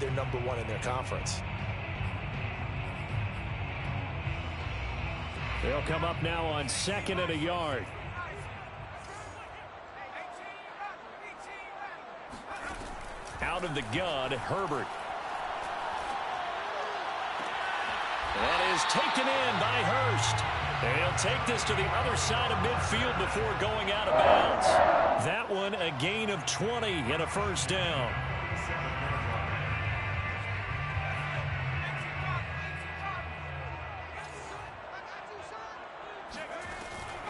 They're number one in their conference. They'll come up now on 2nd and a yard. Out of the gun, Herbert. That is taken in by Hurst. And he'll take this to the other side of midfield before going out of bounds. That one a gain of 20 and a first down.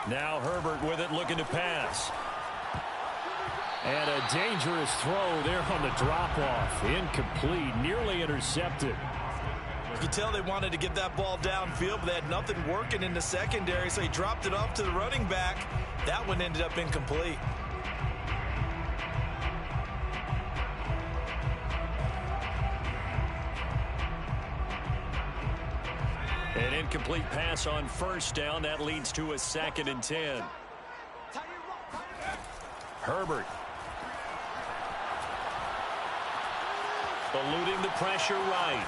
Now Herbert with it, looking to pass. And a dangerous throw there on the drop-off. Incomplete, nearly intercepted. You could tell they wanted to get that ball downfield, but they had nothing working in the secondary, so he dropped it off to the running back. That one ended up incomplete. An incomplete pass on first down. That leads to a 2nd and 10. Herbert. Eluding the pressure right.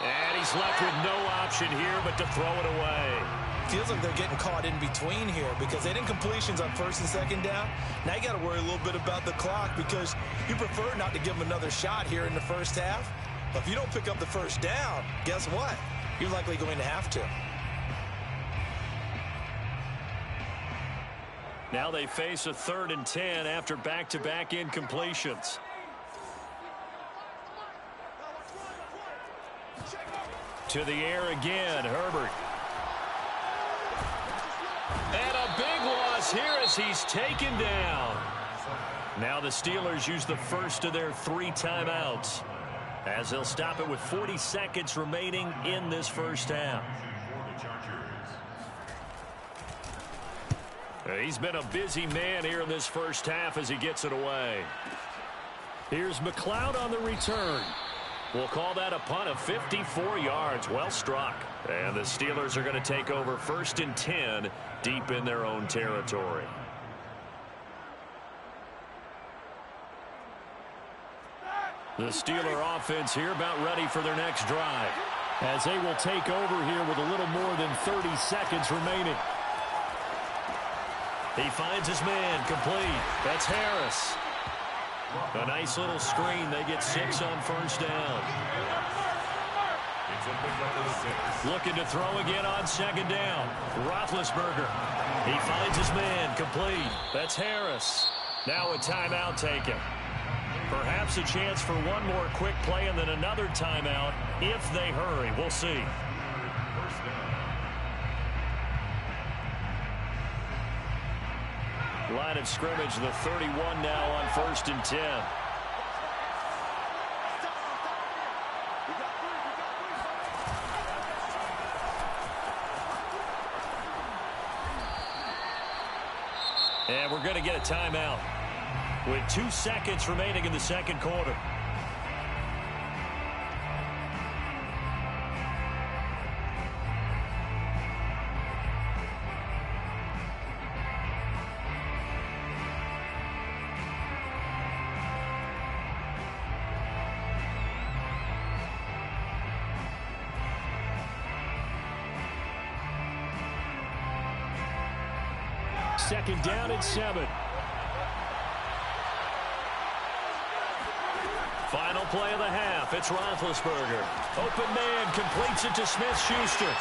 And he's left with no option here but to throw it away. Feels like they're getting caught in between here because they didn't completions on 1st and 2nd down. Now you got to worry a little bit about the clock because you prefer not to give them another shot here in the first half. But if you don't pick up the first down, guess what? You're likely going to have to. Now they face a 3rd and 10 after back-to-back incompletions. To the air again, Herbert. And a big loss here as he's taken down. Now the Steelers use the first of their 3 timeouts, as they'll stop it with 40 seconds remaining in this first half. He's been a busy man here in this first half as he gets it away. Here's McLeod on the return. We'll call that a punt of 54 yards. Well struck. And the Steelers are going to take over 1st and 10 deep in their own territory. The Steeler offense here about ready for their next drive, as they will take over here with a little more than 30 seconds remaining. He finds his man, complete. That's Harris. A nice little screen. They get 6 on first down. Looking to throw again on 2nd down. Roethlisberger. He finds his man, complete. That's Harris. Now a timeout taken. Perhaps a chance for one more quick play and then another timeout if they hurry. We'll see. Line of scrimmage, the 31 now on 1st and 10. And we're going to get a timeout with 2 seconds remaining in the 2nd quarter. Second down and 7. Final play of the half. It's Roethlisberger. Open man, completes it to Smith-Schuster.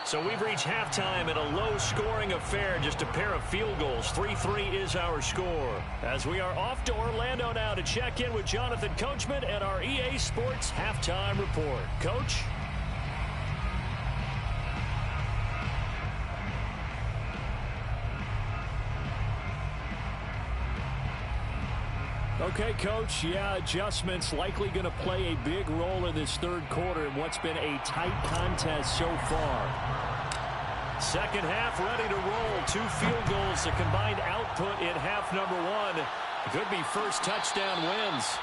So we've reached halftime in a low-scoring affair, just a pair of field goals. 3-3 is our score. As we are off to Orlando now to check in with Jonathan Coachman and our EA Sports Halftime Report. Coach? Okay, Coach, yeah, adjustments likely going to play a big role in this 3rd quarter in what's been a tight contest so far. Second half ready to roll. 2 field goals, the combined output in half number 1. Could be first touchdown wins.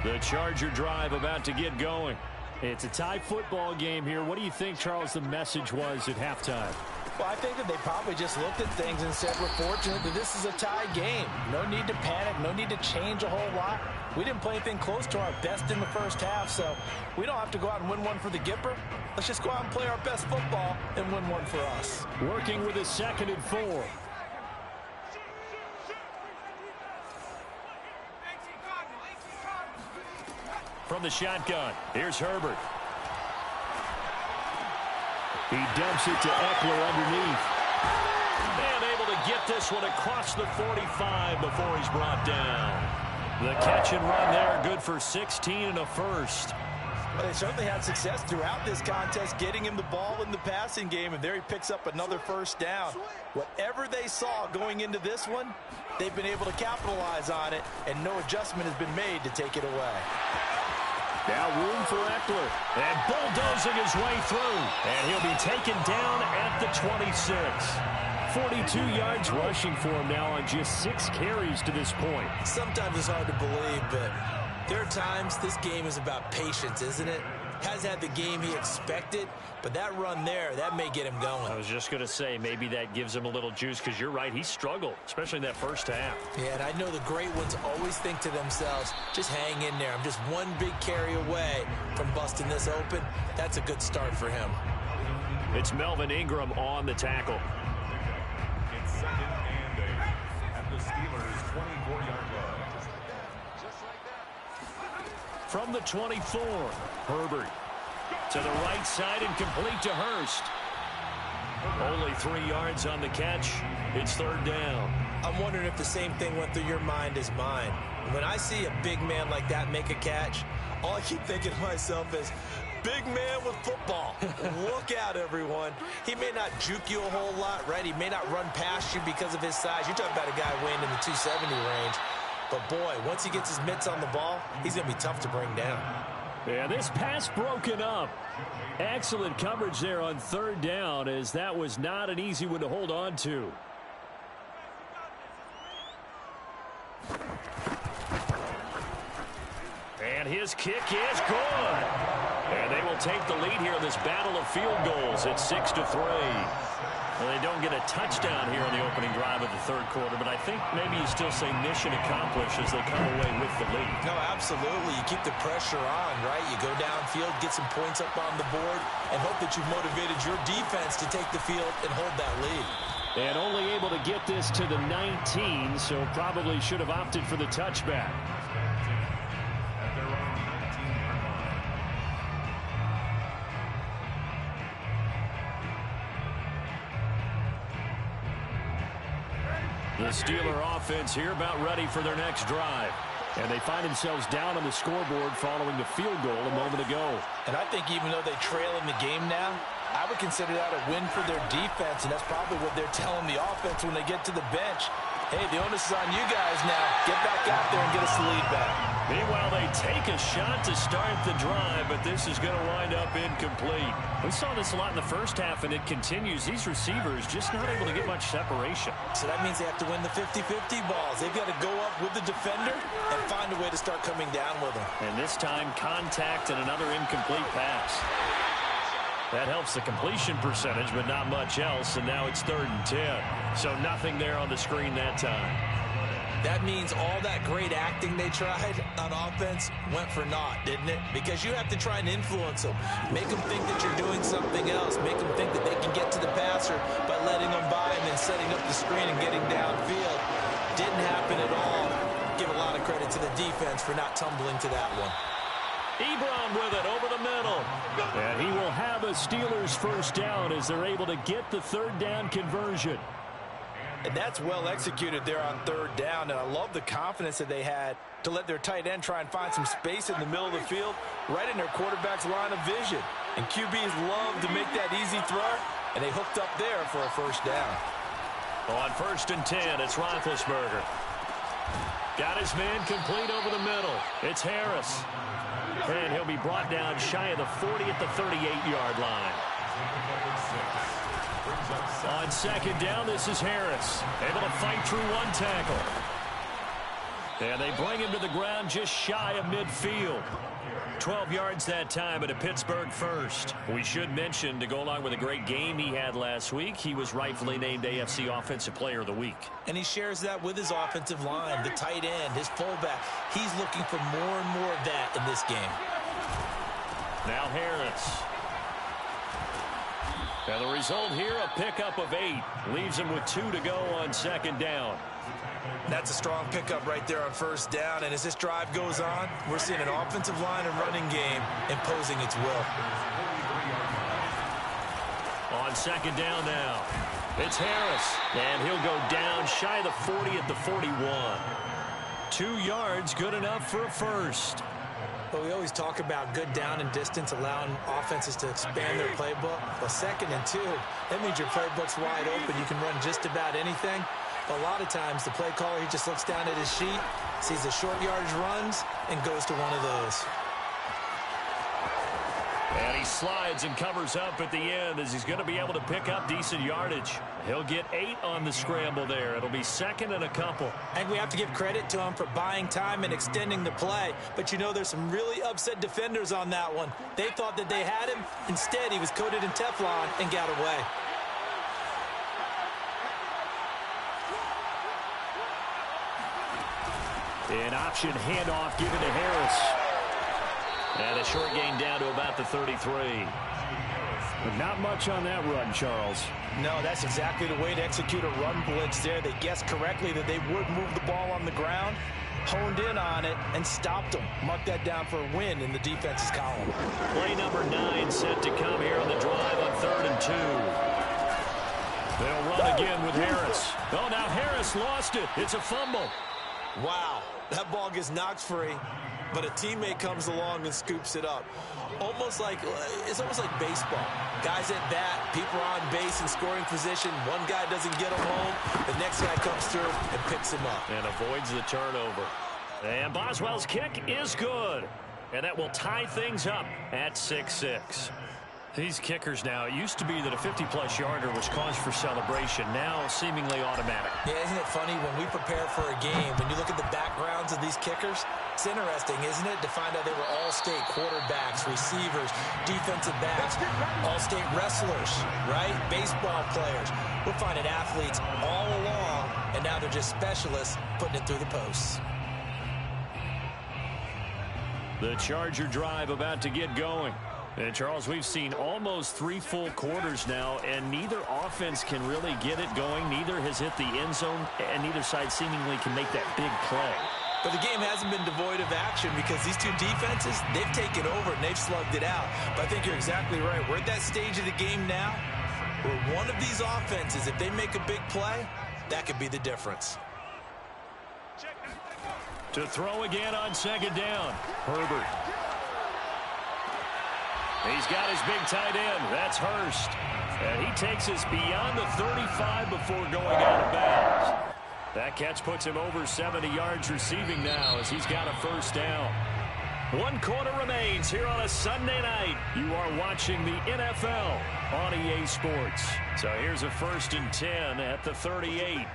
The Charger drive about to get going. It's a tie football game here. What do you think, Charles, the message was at halftime? Well, I think that they probably just looked at things and said, we're fortunate that this is a tie game. No need to panic. No need to change a whole lot. We didn't play anything close to our best in the first half, so we don't have to go out and win one for the Gipper. Let's just go out and play our best football and win one for us. Working with a 2nd and 4. From the shotgun, here's Herbert. He dumps it to Eckler underneath. And able to get this one across the 45 before he's brought down. The catch and run there, good for 16 and a first. Well, they certainly had success throughout this contest getting him the ball in the passing game, and there he picks up another first down. Whatever they saw going into this one, they've been able to capitalize on it, and no adjustment has been made to take it away. Now room for Eckler, and bulldozing his way through, and he'll be taken down at the 26. 42 yards rushing for him now on just 6 carries to this point. Sometimes it's hard to believe, but there are times this game is about patience, isn't it? Has had the game he expected, but that run there, that may get him going. I was just going to say, maybe that gives him a little juice, because you're right, he struggled, especially in that first half. Yeah, and I know the great ones always think to themselves, just hang in there. I'm just one big carry away from busting this open. That's a good start for him. It's Melvin Ingram on the tackle. It's 2nd and 8 at the Steelers' 24-yard line. From the 24, Herbert to the right side and complete to Hurst. Only 3 yards on the catch. It's 3rd down. I'm wondering if the same thing went through your mind as mine. When I see a big man like that make a catch, all I keep thinking to myself is, big man with football. Look out, everyone. He may not juke you a whole lot, right? He may not run past you because of his size. You're talking about a guy weighing in the 270 range. But, boy, once he gets his mitts on the ball, he's going to be tough to bring down. Yeah, this pass broken up. Excellent coverage there on 3rd down, as that was not an easy one to hold on to. And his kick is good. And they will take the lead here in this battle of field goals at 6-3. Well, they don't get a touchdown here on the opening drive of the 3rd quarter, but I think maybe you still say mission accomplished as they come away with the lead. No, absolutely. You keep the pressure on, right? You go downfield, get some points up on the board, and hope that you've motivated your defense to take the field and hold that lead. And only able to get this to the 19, so probably should have opted for the touchback. The Steeler offense here about ready for their next drive. And they find themselves down on the scoreboard following the field goal a moment ago. And I think even though they trail in the game now, I would consider that a win for their defense, and that's probably what they're telling the offense when they get to the bench. Hey, the onus is on you guys now. Get back out there and get us the lead back. Meanwhile, they take a shot to start the drive, but this is going to wind up incomplete. We saw this a lot in the first half, and it continues. These receivers just not able to get much separation. So that means they have to win the 50-50 balls. They've got to go up with the defender and find a way to start coming down with them. And this time, contact and another incomplete pass. That helps the completion percentage, but not much else, and now it's 3rd and 10. So nothing there on the screen that time. That means all that great acting they tried on offense went for naught, didn't it? Because you have to try and influence them. Make them think that you're doing something else. Make them think that they can get to the passer by letting them by and then setting up the screen and getting downfield. Didn't happen at all. Give a lot of credit to the defense for not tumbling to that one. Ebron with it over the middle. And he will have a Steelers first down as they're able to get the 3rd down conversion. And that's well executed there on 3rd down. And I love the confidence that they had to let their tight end try and find some space in the middle of the field, right in their quarterback's line of vision. And QBs love to make that easy throw, and they hooked up there for a first down. On 1st and 10, it's Roethlisberger. Got his man complete over the middle. It's Harris. And he'll be brought down shy of the 40 at the 38-yard line. On 2nd down, this is Harris. Able to fight through one tackle. And they bring him to the ground just shy of midfield. 12 yards that time, at a Pittsburgh first. We should mention, to go along with a great game he had last week, he was rightfully named AFC Offensive Player of the Week. And he shares that with his offensive line, the tight end, his fullback. He's looking for more and more of that in this game. Now Harris. And the result here, a pickup of 8. Leaves him with 2 to go on second down. That's a strong pickup right there on first down. And as this drive goes on, we're seeing an offensive line and running game imposing its will. On second down now, it's Harris. And he'll go down shy of the 40 at the 41. 2 yards, good enough for a first. But we always talk about good down and distance, allowing offenses to expand their playbook. Well, 2nd and 2, that means your playbook's wide open. You can run just about anything. But a lot of times, the play caller, he just looks down at his sheet, sees the short yardage runs, and goes to one of those. And he slides and covers up at the end as he's going to be able to pick up decent yardage. He'll get 8 on the scramble there. It'll be 2nd and a couple. And we have to give credit to him for buying time and extending the play. But you know, there's some really upset defenders on that one. They thought that they had him. Instead, he was coated in Teflon and got away. An option handoff given to Harris. And a short gain down to about the 33. But not much on that run, Charles. No, that's exactly the way to execute a run blitz there. They guessed correctly that they would move the ball on the ground, honed in on it, and stopped them. Mark that down for a win in the defense's column. Play number 9 set to come here on the drive on 3rd and 2. They'll run again with Harris. Oh, now Harris lost it. It's a fumble. Wow, that ball gets knocked free, but a teammate comes along and scoops it up. It's almost like baseball. Guys at bat, people are on base in scoring position. One guy doesn't get him home. The next guy comes through and picks him up. And avoids the turnover. And Boswell's kick is good. And that will tie things up at 6-6. These kickers now, it used to be that a 50-plus yarder was cause for celebration. Now, seemingly automatic. Yeah, isn't it funny when we prepare for a game, when you look at the backgrounds of these kickers, it's interesting, isn't it, to find out they were all-state quarterbacks, receivers, defensive backs, all-state wrestlers, right? Baseball players. We're finding athletes all along, and now they're just specialists putting it through the posts. The Charger drive about to get going. And, Charles, we've seen almost 3 full quarters now, and neither offense can really get it going. Neither has hit the end zone, and neither side seemingly can make that big play. But the game hasn't been devoid of action because these two defenses, they've taken over and they've slugged it out. But I think you're exactly right. We're at that stage of the game now where one of these offenses, if they make a big play, that could be the difference. To throw again on second down, Herbert. He's got his big tight end. That's Hurst. And he takes us beyond the 35 before going out of bounds. That catch puts him over 70 yards receiving now as he's got a first down. 1 quarter remains here on a Sunday night. You are watching the NFL on EA Sports. So here's a 1st and 10 at the 38.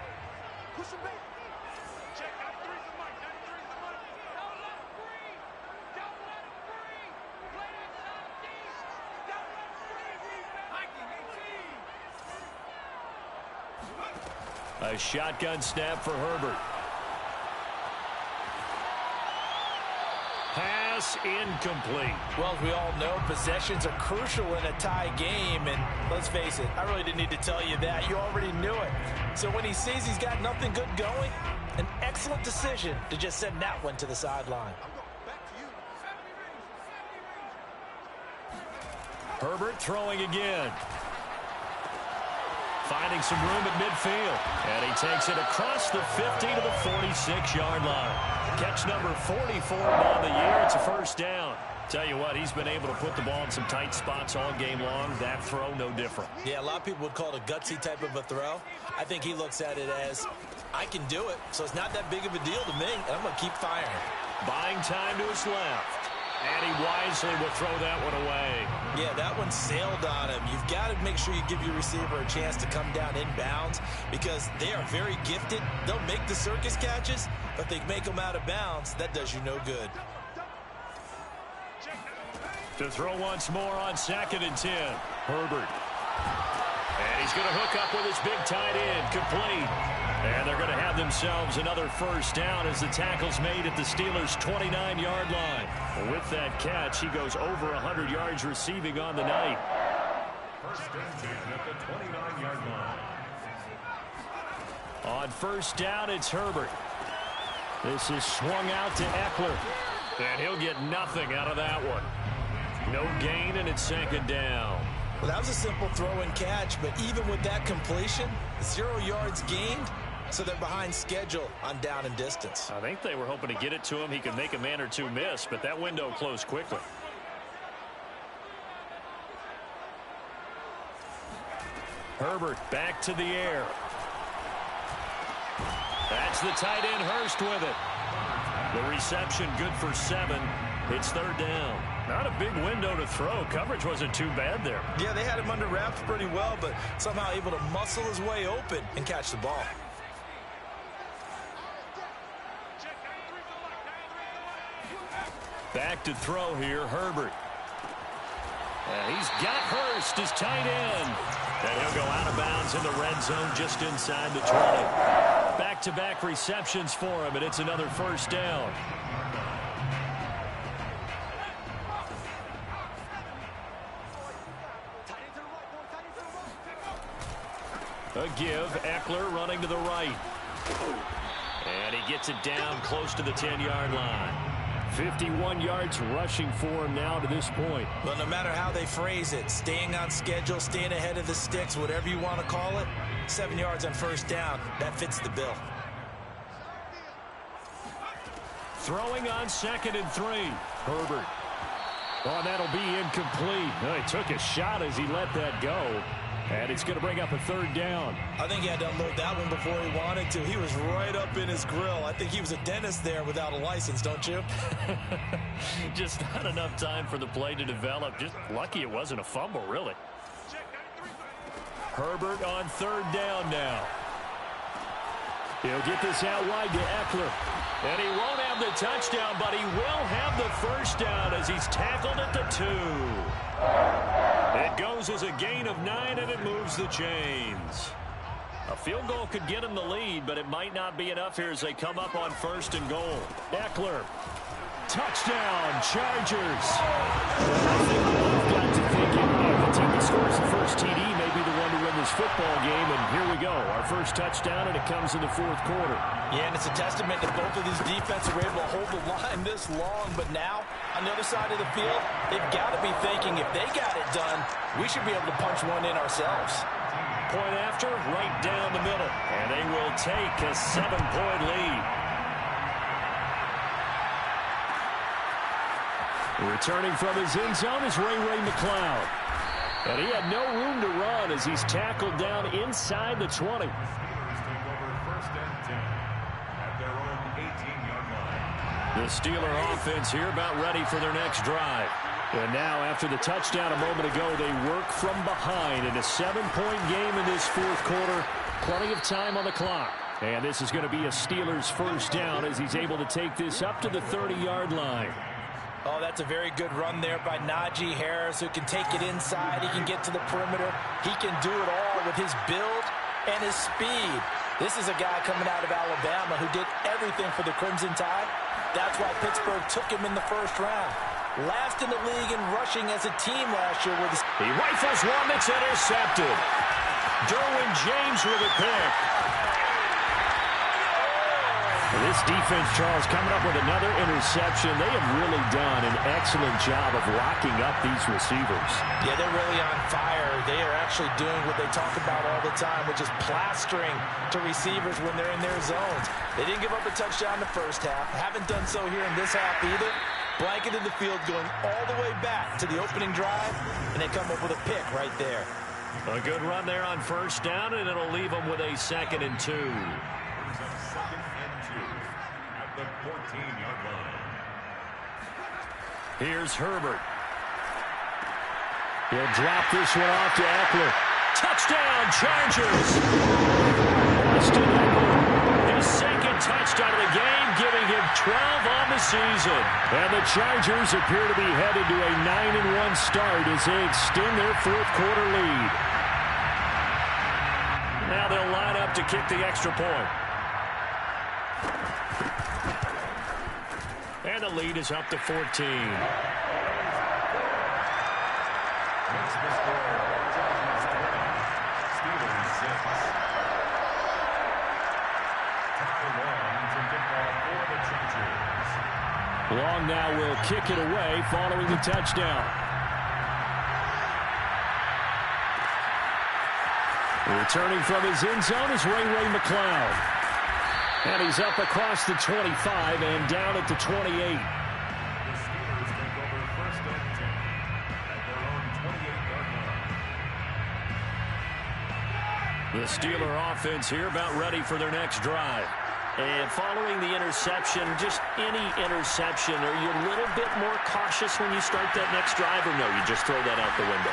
A shotgun snap for Herbert. Pass incomplete. Well, as we all know, possessions are crucial in a tie game. And let's face it, I really didn't need to tell you that. You already knew it. So when he sees he's got nothing good going, an excellent decision to just send that one to the sideline. Herbert throwing again. Finding some room at midfield. And he takes it across the 50 to the 46-yard line. Catch number 44 on the year. It's a first down. Tell you what, he's been able to put the ball in some tight spots all game long. That throw, no different. Yeah, a lot of people would call it a gutsy type of a throw. I think he looks at it as, I can do it, so it's not that big of a deal to me, and I'm going to keep firing. Buying time to his left. And he wisely will throw that one away. Yeah, that one sailed on him. You've got to make sure you give your receiver a chance to come down inbounds because they are very gifted. They'll make the circus catches, but they make them out of bounds. That does you no good. To throw once more on 2nd and 10. Herbert. And he's going to hook up with his big tight end. Complete. And they're going to have themselves another first down as the tackle's made at the Steelers' 29-yard line. With that catch, he goes over 100 yards receiving on the night. First and 10 at the 29-yard line. On first down, it's Herbert. This is swung out to Eckler. And he'll get nothing out of that one. No gain, and it's 2nd down. Well, that was a simple throw and catch, but even with that completion, 0 yards gained, so they're behind schedule on down and distance. I think they were hoping to get it to him. He could make a man or two miss, but that window closed quickly. Herbert back to the air. That's the tight end Hurst with it. The reception good for 7. It's 3rd down. Not a big window to throw. Coverage wasn't too bad there. Yeah, they had him under wraps pretty well, but somehow able to muscle his way open and catch the ball. Back to throw here, Herbert. And he's got Hurst, his tight end. And he'll go out of bounds in the red zone just inside the 20. Back-to-back receptions for him, and it's another first down. A give, Eckler running to the right. And he gets it down close to the 10-yard line. 51 yards rushing for him now to this point. Well, no matter how they phrase it, staying on schedule, staying ahead of the sticks, whatever you want to call it, 7 yards on first down, that fits the bill. Throwing on 2nd and 3. Herbert. Oh, that'll be incomplete. Oh, he took a shot as he let that go. And it's going to bring up a 3rd down. I think he had to unload that one before he wanted to. He was right up in his grill. I think he was a dentist there without a license, don't you? Just not enough time for the play to develop. Just lucky it wasn't a fumble, really. Herbert on 3rd down now. He'll get this out wide to Eckler. And he won't have the touchdown, but he will have the first down as he's tackled at the 2. It goes as a gain of 9, and it moves the chains. A field goal could get him the lead, but it might not be enough here as they come up on 1st and goal. Eckler. Touchdown, Chargers. I think we've got to think the team that scores the first TD may be the one to win this football game, and here we go. Our first touchdown, and it comes in the 4th quarter. Yeah, and it's a testament that both of these defenses were able to hold the line this long, but now, on the other side of the field, they've got to be thinking if they got it done, we should be able to punch one in ourselves. Point after, right down the middle, and they will take a 7-point lead. Returning from his end zone is Ray McCloud. And he had no room to run as he's tackled down inside the 20. Take over 1st and 10 at their own 18-yard line. The Steeler offense here about ready for their next drive. And now, after the touchdown a moment ago, they work from behind in a 7-point game in this 4th quarter. Plenty of time on the clock. And this is going to be a Steelers first down as he's able to take this up to the 30-yard line. Oh, that's a very good run there by Najee Harris, who can take it inside. He can get to the perimeter. He can do it all with his build and his speed. This is a guy coming out of Alabama who did everything for the Crimson Tide. That's why Pittsburgh took him in the 1st round. Last in the league in rushing as a team last year. He rifles one that's intercepted. Derwin James with a pick. This defense, Charles, coming up with another interception. They have really done an excellent job of locking up these receivers. Yeah, they're really on fire. They are actually doing what they talk about all the time, which is plastering to receivers when they're in their zones. They didn't give up a touchdown in the 1st half. Haven't done so here in this half either. Blanketed the field going all the way back to the opening drive, and they come up with a pick right there. A good run there on 1st down, and it'll leave them with a 2nd and 2. The 14-yard line. Here's Herbert. He'll drop this one off to Eckler. Touchdown, Chargers! Austin Eckler, his second touchdown of the game, giving him 12 on the season. And the Chargers appear to be headed to a 9-1 start as they extend their fourth quarter lead. Now they'll line up to kick the extra point. And the lead is up to 14. Makes the score. Chargers 20. Steelers 6. Ty Long to kick off for the Chargers. Long now will kick it away following the touchdown. Returning from his end zone is Ray McCloud. And he's up across the 25 and down at the 28. The Steelers take over first and 10 at their own 28-yard line. The Steeler offense here about ready for their next drive. And following the interception, just any interception, are you a little bit more cautious when you start that next drive, or no, you just throw that out the window?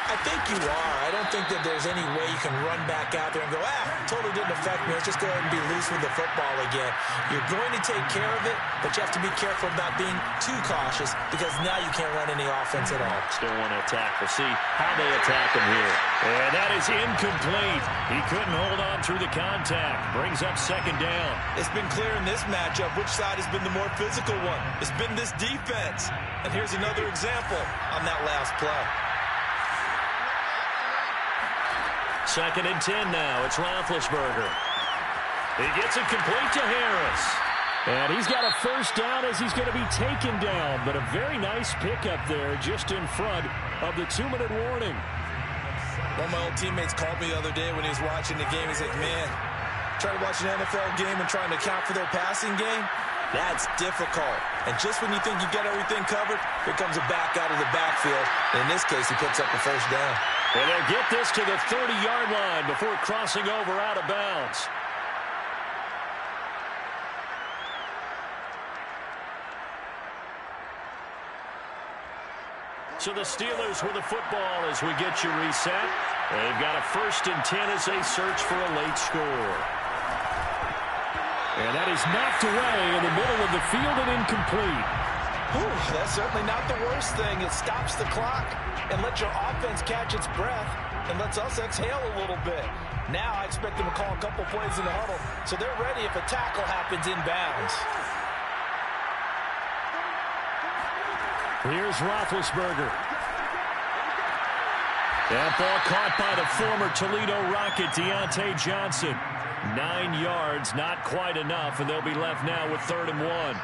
I think you are. I don't think that there's any way you can run back out there and go, totally didn't affect me. Let's just go ahead and be loose with the football again. You're going to take care of it, but you have to be careful about being too cautious because now you can't run any offense at all. Still want to attack. We'll see how they attack him here. And that is incomplete. He couldn't hold on through the contact. Brings up second down. It's been clear in this matchup which side has been the more physical one. It's been this defense. And here's another example on that last play. Second and 10 now. It's Roethlisberger. He gets it complete to Harris. And he's got a first down as he's going to be taken down. But a very nice pickup there just in front of the 2-minute warning. One of my old teammates called me the other day when he was watching the game. He's like, man, trying to watch an NFL game and trying to account for their passing game, that's difficult. And just when you think you got everything covered, here comes a back out of the backfield. And in this case, he picks up the first down. And they'll get this to the 30-yard line before crossing over out of bounds. So the Steelers with the football as we get you reset. They've got a first and 10 as they search for a late score. And that is knocked away in the middle of the field and incomplete. Whew, that's certainly not the worst thing. It stops the clock and lets your offense catch its breath and lets us exhale a little bit. Now I expect them to call a couple plays in the huddle so they're ready if a tackle happens inbounds. Here's Roethlisberger. That ball caught by the former Toledo Rocket, Deontay Johnson. 9 yards, not quite enough, and they'll be left now with 3rd and 1.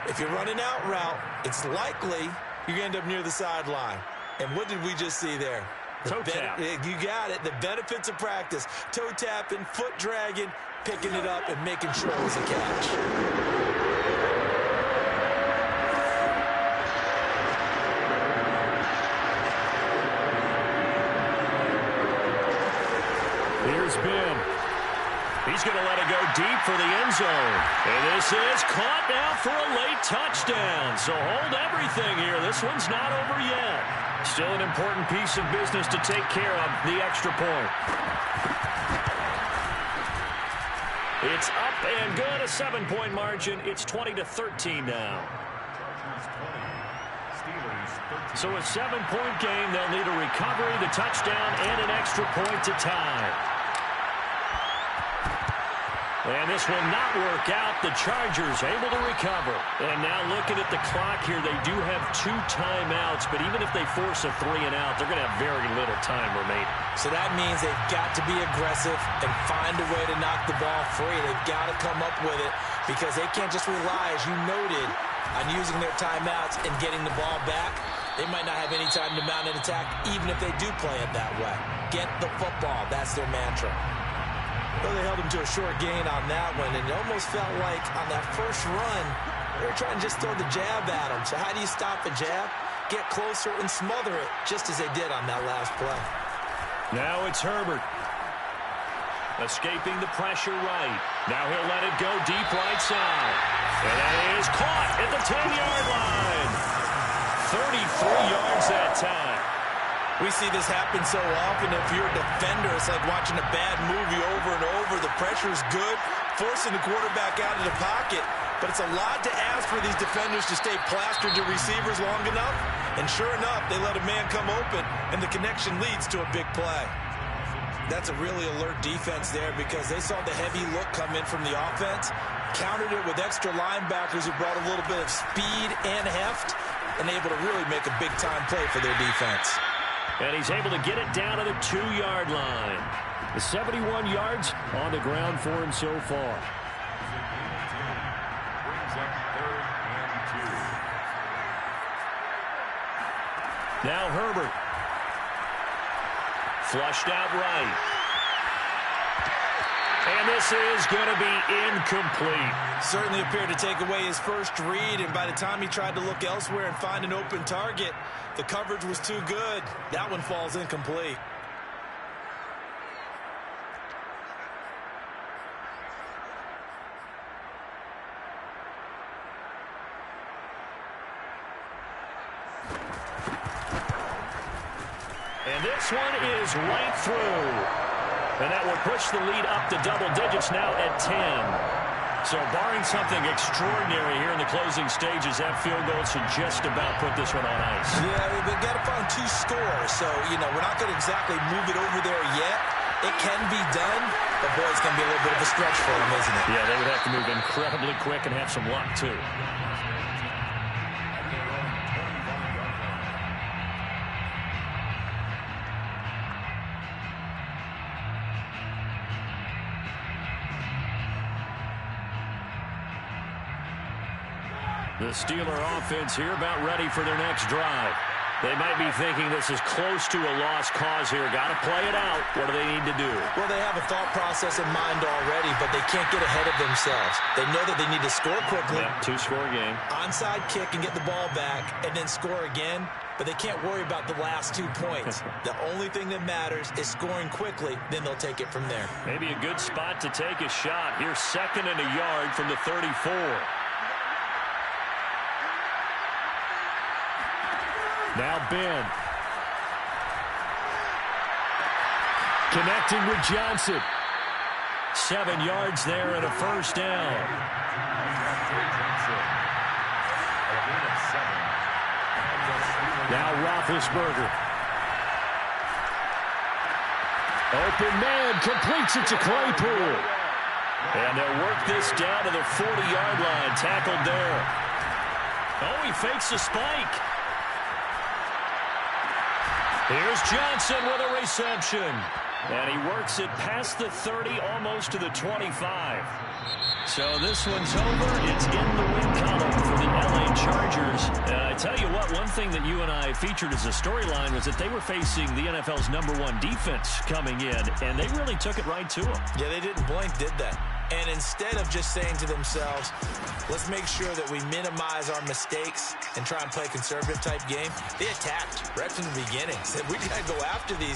If you're running out route, it's likely you're going to end up near the sideline. And what did we just see there? Toe tap. You got it. The benefits of practice. Toe tapping, foot dragging, picking it up, and making sure it was a catch. Here's Ben. He's going to let it go deep for the end zone. And this is caught now for a late touchdown. So hold everything here. This one's not over yet. Still an important piece of business to take care of, the extra point. It's up and good, a 7-point margin. It's 20-13 now. So a 7-point game. They'll need a recovery, the touchdown, and an extra point to tie. And this will not work out. The Chargers able to recover. And now looking at the clock here, they do have 2 timeouts. But even if they force a 3-and-out, they're going to have very little time remaining. So that means they've got to be aggressive and find a way to knock the ball free. They've got to come up with it because they can't just rely, as you noted, on using their timeouts and getting the ball back. They might not have any time to mount an attack, even if they do play it that way. Get the football. That's their mantra. Well, they held him to a short gain on that one, and it almost felt like on that first run, they were trying to just throw the jab at him. So how do you stop the jab? Get closer and smother it, just as they did on that last play. Now it's Herbert. Escaping the pressure right. Now he'll let it go deep right side. And that is caught at the 10-yard line. 33 yards that time. We see this happen so often. If you're a defender, it's like watching a bad movie over and over. The pressure is good, forcing the quarterback out of the pocket. But it's a lot to ask for these defenders to stay plastered to receivers long enough. And sure enough, they let a man come open, and the connection leads to a big play. That's a really alert defense there because they saw the heavy look come in from the offense, countered it with extra linebackers who brought a little bit of speed and heft, and able to really make a big-time play for their defense. And he's able to get it down to the 2-yard line. The 71 yards on the ground for him so far. Now Herbert. Flushed out right. And this is going to be incomplete. Certainly appeared to take away his first read, and by the time he tried to look elsewhere and find an open target, the coverage was too good. That one falls incomplete. And this one is right through. And that will push the lead up to double digits now at 10. So barring something extraordinary here in the closing stages, that field goal should just about put this one on ice. Yeah, we've got to find 2 scores. So, you know, we're not going to exactly move it over there yet. It can be done, but boy, it's going to be a little bit of a stretch for them, isn't it? Yeah, they would have to move incredibly quick and have some luck, too. The Steeler offense here about ready for their next drive. They might be thinking this is close to a lost cause here. Got to play it out. What do they need to do? Well, they have a thought process in mind already, but they can't get ahead of themselves. They know that they need to score quickly. Yep, 2-score game. Onside kick and get the ball back and then score again. But they can't worry about the last 2 points. The only thing that matters is scoring quickly. Then they'll take it from there. Maybe a good spot to take a shot. Here's 2nd and a yard from the 34. Now Ben. Connecting with Johnson. 7 yards there and a first down. Now Roethlisberger. Open man, completes it to Claypool. And they'll work this down to the 40-yard line. Tackled there. Oh, he fakes the spike. Here's Johnson with a reception. And he works it past the 30, almost to the 25. So this one's over. It's in the win column for the LA Chargers. And I tell you what, one thing that you and I featured as a storyline was that they were facing the NFL's #1 defense coming in, and they really took it right to them. Yeah, they didn't blink, did they? And instead of just saying to themselves, let's make sure that we minimize our mistakes and try and play a conservative type game, they attacked right from the beginning. Said, we got to go after these